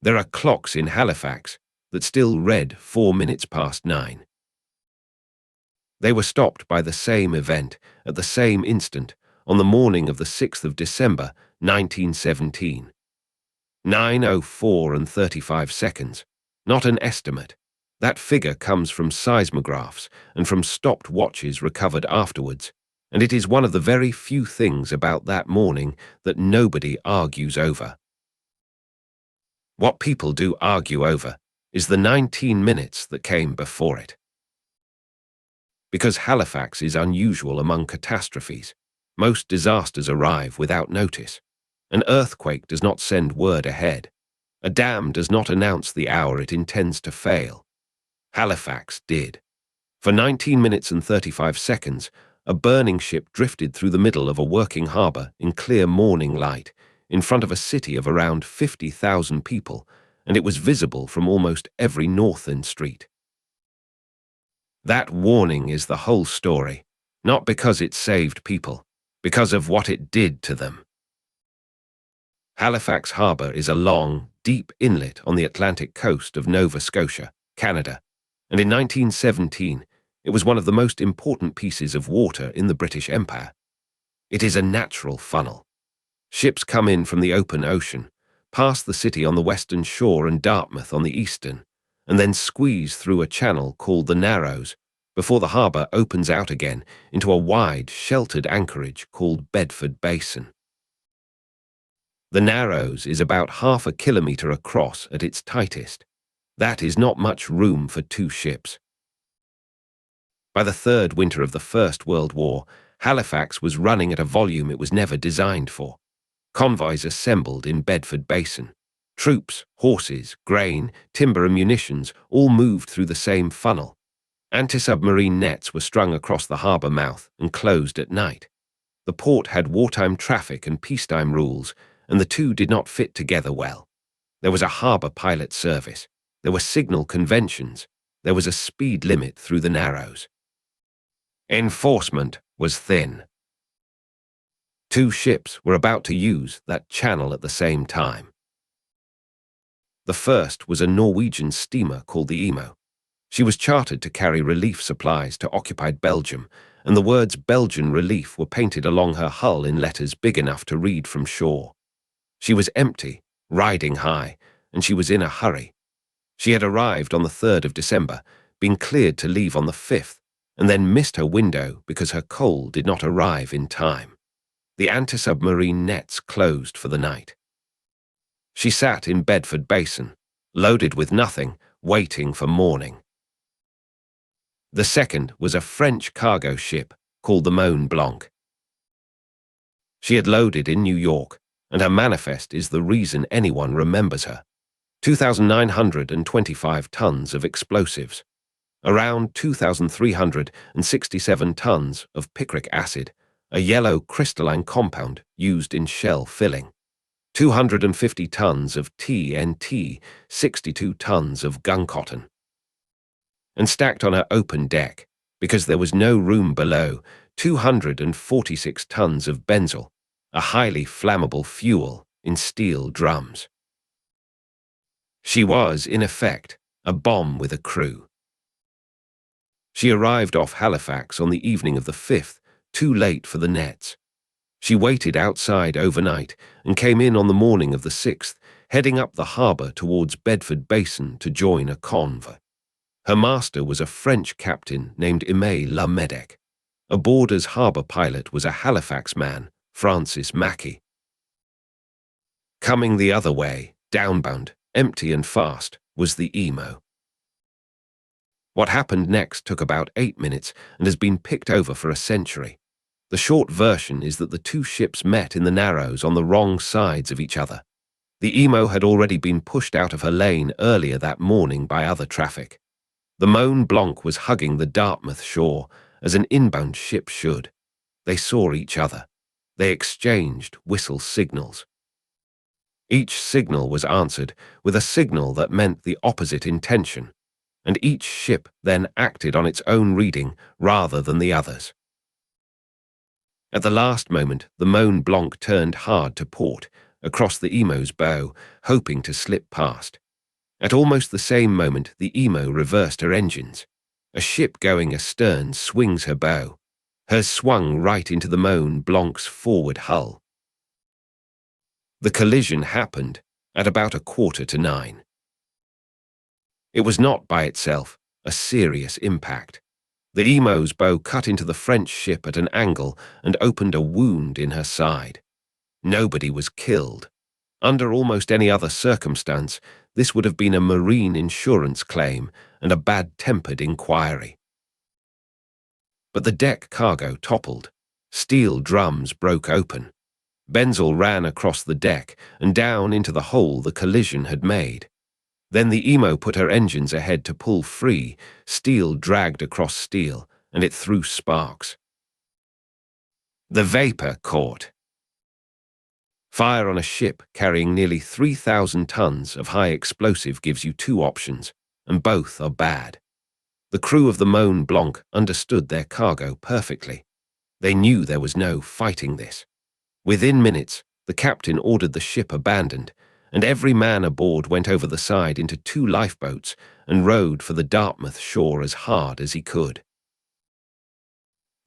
There are clocks in Halifax that still read 4 minutes past 9. They were stopped by the same event at the same instant on the morning of the 6th of December, 1917. 9:04 and 35 seconds. Not an estimate. That figure comes from seismographs and from stopped watches recovered afterwards, and it is one of the very few things about that morning that nobody argues over. What people do argue over is the 19 minutes that came before it. Because Halifax is unusual among catastrophes, most disasters arrive without notice. An earthquake does not send word ahead. A dam does not announce the hour it intends to fail. Halifax did. For 19 minutes and 35 seconds, a burning ship drifted through the middle of a working harbour in clear morning light, in front of a city of around 50,000 people, and it was visible from almost every northern street. That warning is the whole story, not because it saved people, because of what it did to them. Halifax Harbour is a long, deep inlet on the Atlantic coast of Nova Scotia, Canada, and in 1917 it was one of the most important pieces of water in the British Empire. It is a natural funnel. Ships come in from the open ocean, pass the city on the western shore and Dartmouth on the eastern, and then squeeze through a channel called the Narrows before the harbour opens out again into a wide, sheltered anchorage called Bedford Basin. The Narrows is about half a kilometre across at its tightest. That is not much room for two ships. By the third winter of the First World War, Halifax was running at a volume it was never designed for. Convoys assembled in Bedford Basin. Troops, horses, grain, timber and munitions all moved through the same funnel. Anti-submarine nets were strung across the harbour mouth and closed at night. The port had wartime traffic and peacetime rules, and the two did not fit together well. There was a harbour pilot service. There were signal conventions. There was a speed limit through the Narrows. Enforcement was thin. Two ships were about to use that channel at the same time. The first was a Norwegian steamer called the Emo. She was chartered to carry relief supplies to occupied Belgium, and the words Belgian relief were painted along her hull in letters big enough to read from shore. She was empty, riding high, and she was in a hurry. She had arrived on the 3rd of December, been cleared to leave on the 5th, and then missed her window because her coal did not arrive in time. The anti-submarine nets closed for the night. She sat in Bedford Basin, loaded with nothing, waiting for morning. The second was a French cargo ship called the Mont Blanc. She had loaded in New York, and her manifest is the reason anyone remembers her. 2,925 tons of explosives, around 2,367 tons of picric acid, a yellow crystalline compound used in shell filling, 250 tons of TNT, 62 tons of gun cotton. And stacked on her open deck, because there was no room below, 246 tons of benzol, a highly flammable fuel in steel drums. She was, in effect, a bomb with a crew. She arrived off Halifax on the evening of the 5th, too late for the nets. She waited outside overnight and came in on the morning of the 6th, heading up the harbour towards Bedford Basin to join a convoy. Her master was a French captain named Aimé La Medec. Aboard as harbour pilot was a Halifax man, Francis Mackey. Coming the other way, downbound, empty and fast, was the Emo. What happened next took about 8 minutes and has been picked over for a century. The short version is that the two ships met in the Narrows on the wrong sides of each other. The Emo had already been pushed out of her lane earlier that morning by other traffic. The Mont Blanc was hugging the Dartmouth shore, as an inbound ship should. They saw each other. They exchanged whistle signals. Each signal was answered with a signal that meant the opposite intention, and each ship then acted on its own reading rather than the others. At the last moment, the Mont Blanc turned hard to port, across the Emo's bow, hoping to slip past. At almost the same moment, the Emo reversed her engines. A ship going astern swings her bow. Hers swung right into the Mont Blanc's forward hull. The collision happened at about 9:15. It was not by itself a serious impact. The Emo's bow cut into the French ship at an angle and opened a wound in her side. Nobody was killed. Under almost any other circumstance, this would have been a marine insurance claim and a bad-tempered inquiry. But the deck cargo toppled. Steel drums broke open. Benzel ran across the deck and down into the hole the collision had made. Then the Emo put her engines ahead to pull free. Steel dragged across steel, and it threw sparks. The vapor caught. Fire on a ship carrying nearly 3,000 tons of high explosive gives you two options, and both are bad. The crew of the Mont Blanc understood their cargo perfectly. They knew there was no fighting this. Within minutes, the captain ordered the ship abandoned, and every man aboard went over the side into 2 lifeboats and rowed for the Dartmouth shore as hard as he could.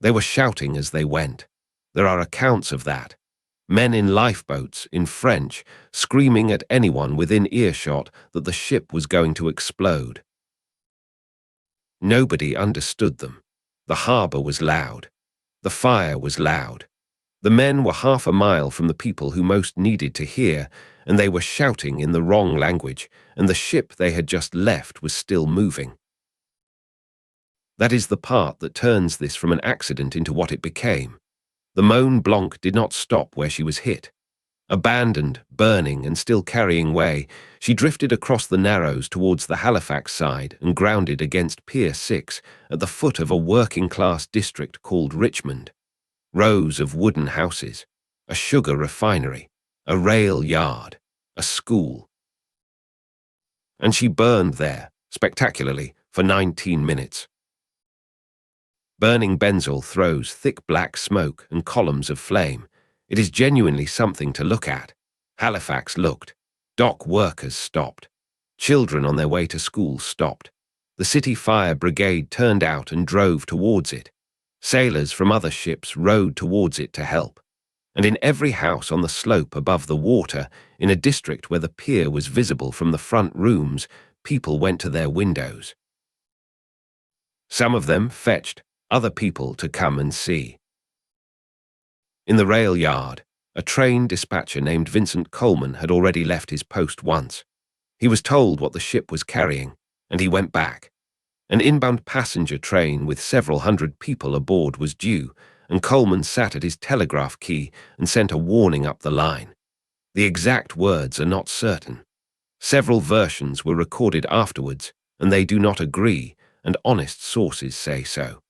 They were shouting as they went. There are accounts of that. Men in lifeboats, in French, screaming at anyone within earshot that the ship was going to explode. Nobody understood them. The harbour was loud. The fire was loud. The men were half a mile from the people who most needed to hear, and they were shouting in the wrong language, and the ship they had just left was still moving. That is the part that turns this from an accident into what it became. The Mont Blanc did not stop where she was hit. Abandoned, burning, and still carrying way, she drifted across the Narrows towards the Halifax side and grounded against Pier 6 at the foot of a working-class district called Richmond. Rows of wooden houses, a sugar refinery, a rail yard, a school. And she burned there, spectacularly, for 19 minutes. Burning Benzel throws thick black smoke and columns of flame. It is genuinely something to look at. Halifax looked. Dock workers stopped. Children on their way to school stopped. The city fire brigade turned out and drove towards it. Sailors from other ships rowed towards it to help. And in every house on the slope above the water, in a district where the pier was visible from the front rooms, people went to their windows. Some of them fetched other people to come and see. In the rail yard, a train dispatcher named Vincent Coleman had already left his post once. He was told what the ship was carrying, and he went back. An inbound passenger train with several hundred people aboard was due, and Coleman sat at his telegraph key and sent a warning up the line. The exact words are not certain. Several versions were recorded afterwards, and they do not agree, and honest sources say so.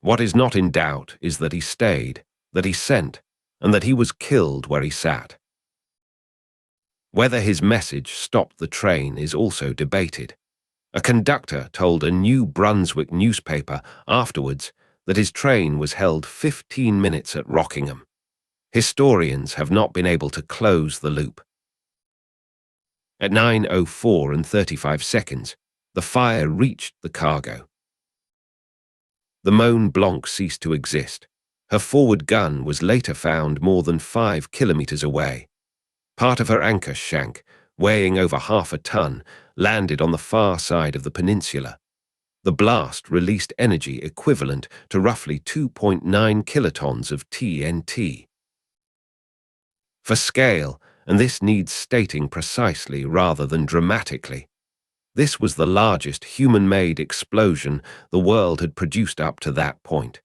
What is not in doubt is that he stayed, that he sent, and that he was killed where he sat. Whether his message stopped the train is also debated. A conductor told a New Brunswick newspaper afterwards that his train was held 15 minutes at Rockingham. Historians have not been able to close the loop. At 9:04 and 35 seconds, the fire reached the cargo. The Mont Blanc ceased to exist. Her forward gun was later found more than 5 kilometers away. Part of her anchor shank, weighing over half a ton, landed on the far side of the peninsula. The blast released energy equivalent to roughly 2.9 kilotons of TNT. For scale, and this needs stating precisely rather than dramatically, this was the largest human-made explosion the world had produced up to that point.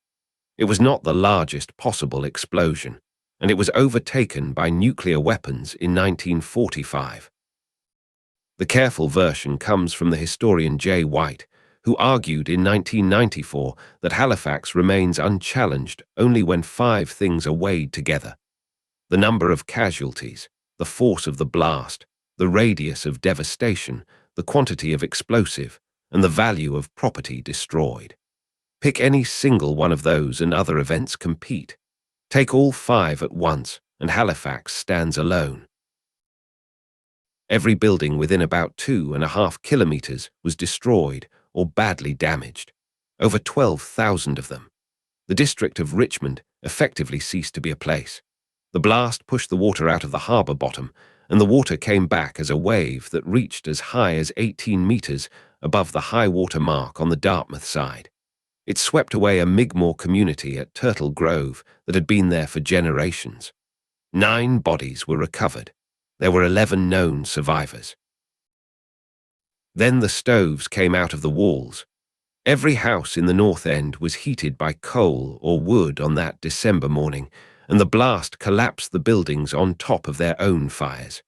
It was not the largest possible explosion, and it was overtaken by nuclear weapons in 1945. The careful version comes from the historian J. White, who argued in 1994 that Halifax remains unchallenged only when 5 things are weighed together: the number of casualties, the force of the blast, the radius of devastation, the quantity of explosive, and the value of property destroyed. Pick any single one of those and other events compete. Take all 5 at once, and Halifax stands alone. Every building within about 2.5 kilometers was destroyed or badly damaged, over 12,000 of them. The district of Richmond effectively ceased to be a place. The blast pushed the water out of the harbour bottom, and the water came back as a wave that reached as high as 18 meters above the high water mark on the Dartmouth side. It swept away a Mi'kmaq community at Turtle Grove that had been there for generations. 9 bodies were recovered. There were 11 known survivors. Then the stoves came out of the walls. Every house in the North End was heated by coal or wood on that December morning, and the blast collapsed the buildings on top of their own fires.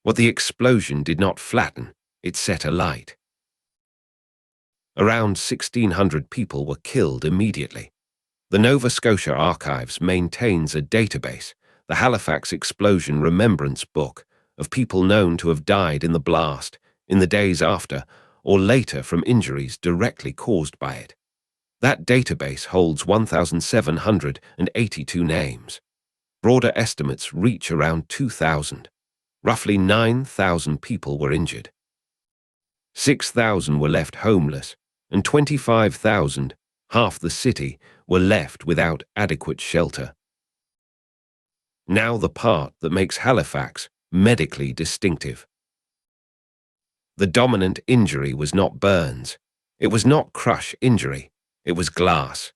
What the explosion did not flatten, it set alight. Around 1,600 people were killed immediately. The Nova Scotia Archives maintains a database, the Halifax Explosion Remembrance Book, of people known to have died in the blast, in the days after, or later from injuries directly caused by it. That database holds 1,782 names. Broader estimates reach around 2,000. Roughly 9,000 people were injured. 6,000 were left homeless, and 25,000, half the city, were left without adequate shelter. Now the part that makes Halifax medically distinctive. The dominant injury was not burns. It was not crush injury. It was glass.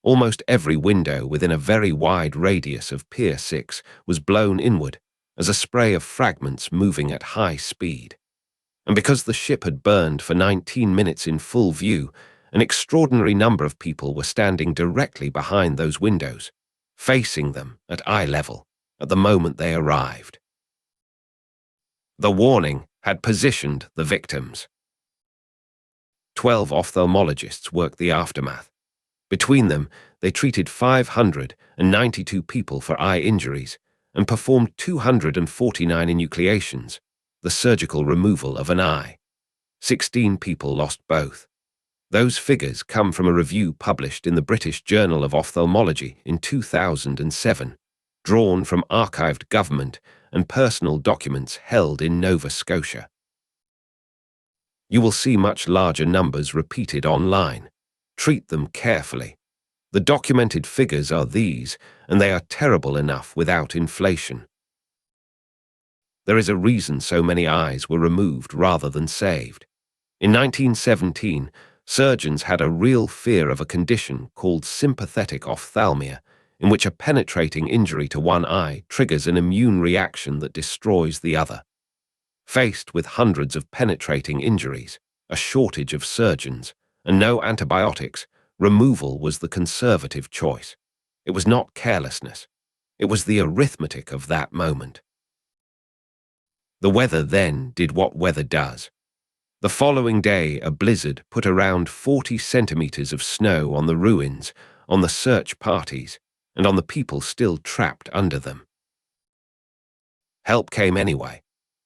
Almost every window within a very wide radius of Pier 6 was blown inward as a spray of fragments moving at high speed. And because the ship had burned for 19 minutes in full view, an extraordinary number of people were standing directly behind those windows, facing them at eye level at the moment they arrived. The warning had positioned the victims. 12 ophthalmologists worked the aftermath. Between them, they treated 592 people for eye injuries and performed 249 enucleations, the surgical removal of an eye. 16 people lost both. Those figures come from a review published in the British Journal of Ophthalmology in 2007, drawn from archived government and personal documents held in Nova Scotia. You will see much larger numbers repeated online. Treat them carefully. The documented figures are these, and they are terrible enough without inflation. There is a reason so many eyes were removed rather than saved. In 1917, surgeons had a real fear of a condition called sympathetic ophthalmia, in which a penetrating injury to one eye triggers an immune reaction that destroys the other. Faced with hundreds of penetrating injuries, a shortage of surgeons, and no antibiotics, removal was the conservative choice. It was not carelessness. It was the arithmetic of that moment. The weather then did what weather does. The following day, a blizzard put around 40 centimeters of snow on the ruins, on the search parties, and on the people still trapped under them. Help came anyway.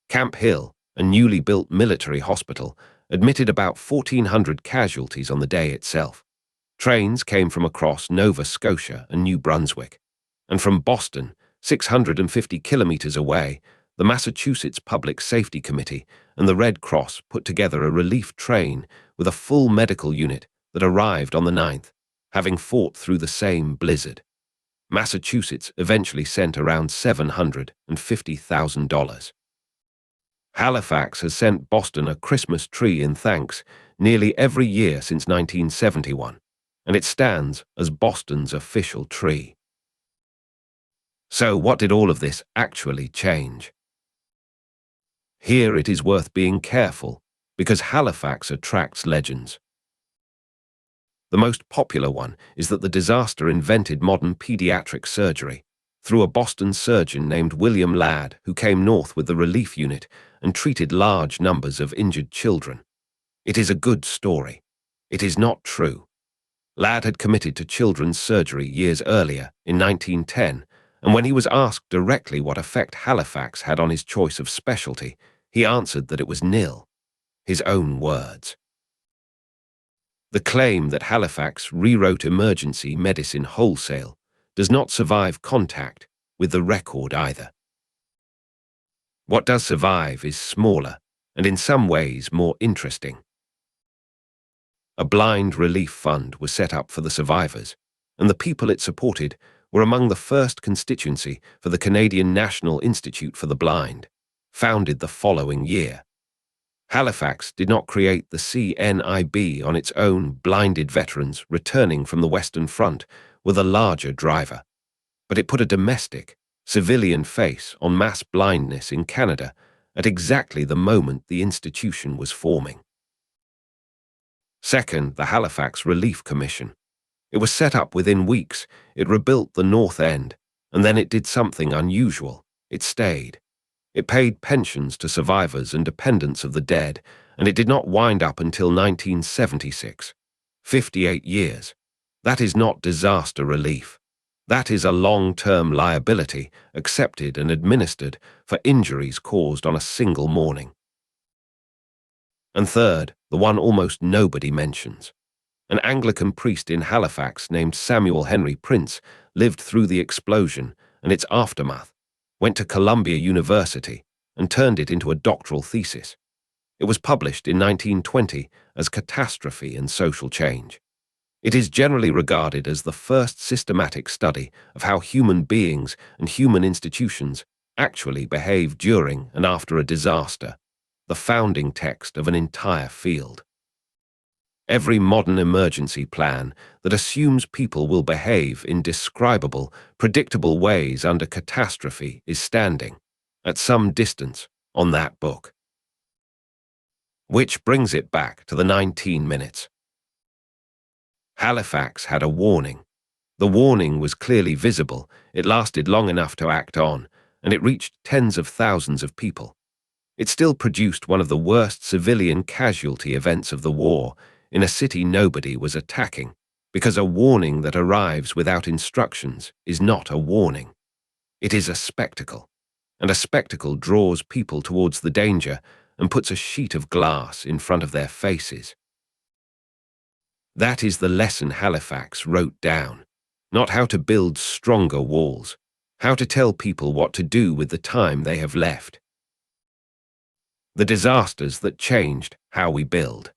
Camp Hill, a newly built military hospital, admitted about 1,400 casualties on the day itself. Trains came from across Nova Scotia and New Brunswick, and from Boston, 650 kilometers away, the Massachusetts Public Safety Committee and the Red Cross put together a relief train with a full medical unit that arrived on the 9th, having fought through the same blizzard. Massachusetts eventually sent around $750,000. Halifax has sent Boston a Christmas tree in thanks nearly every year since 1971, and it stands as Boston's official tree. So what did all of this actually change? Here it is worth being careful, because Halifax attracts legends. The most popular one is that the disaster invented modern pediatric surgery through a Boston surgeon named William Ladd, who came north with the relief unit and treated large numbers of injured children. It is a good story. It is not true. Ladd had committed to children's surgery years earlier, in 1910, and when he was asked directly what effect Halifax had on his choice of specialty, he answered that it was nil. His own words. The claim that Halifax rewrote emergency medicine wholesale does not survive contact with the record either. What does survive is smaller and in some ways more interesting. A blind relief fund was set up for the survivors, and the people it supported were among the first constituency for the Canadian National Institute for the Blind, founded the following year. Halifax did not create the CNIB on its own blinded veterans returning from the Western Front with a larger driver, but it put a domestic, civilian face on mass blindness in Canada at exactly the moment the institution was forming. Second, the Halifax Relief Commission. It was set up within weeks. It rebuilt the North End, and then it did something unusual. It stayed. It paid pensions to survivors and dependents of the dead, and it did not wind up until 1976. 58 years. That is not disaster relief. That is a long-term liability accepted and administered for injuries caused on a single morning. And third, the one almost nobody mentions. An Anglican priest in Halifax named Samuel Henry Prince lived through the explosion and its aftermath, went to Columbia University, and turned it into a doctoral thesis. It was published in 1920 as Catastrophe and Social Change. It is generally regarded as the first systematic study of how human beings and human institutions actually behave during and after a disaster, the founding text of an entire field. Every modern emergency plan that assumes people will behave in describable, predictable ways under catastrophe is standing, at some distance, on that book. Which brings it back to the 19 minutes. Halifax had a warning. The warning was clearly visible, it lasted long enough to act on, and it reached tens of thousands of people. It still produced one of the worst civilian casualty events of the war in a city nobody was attacking, because a warning that arrives without instructions is not a warning. It is a spectacle, and a spectacle draws people towards the danger and puts a sheet of glass in front of their faces. That is the lesson Halifax wrote down, not how to build stronger walls, how to tell people what to do with the time they have left. The disasters that changed how we build.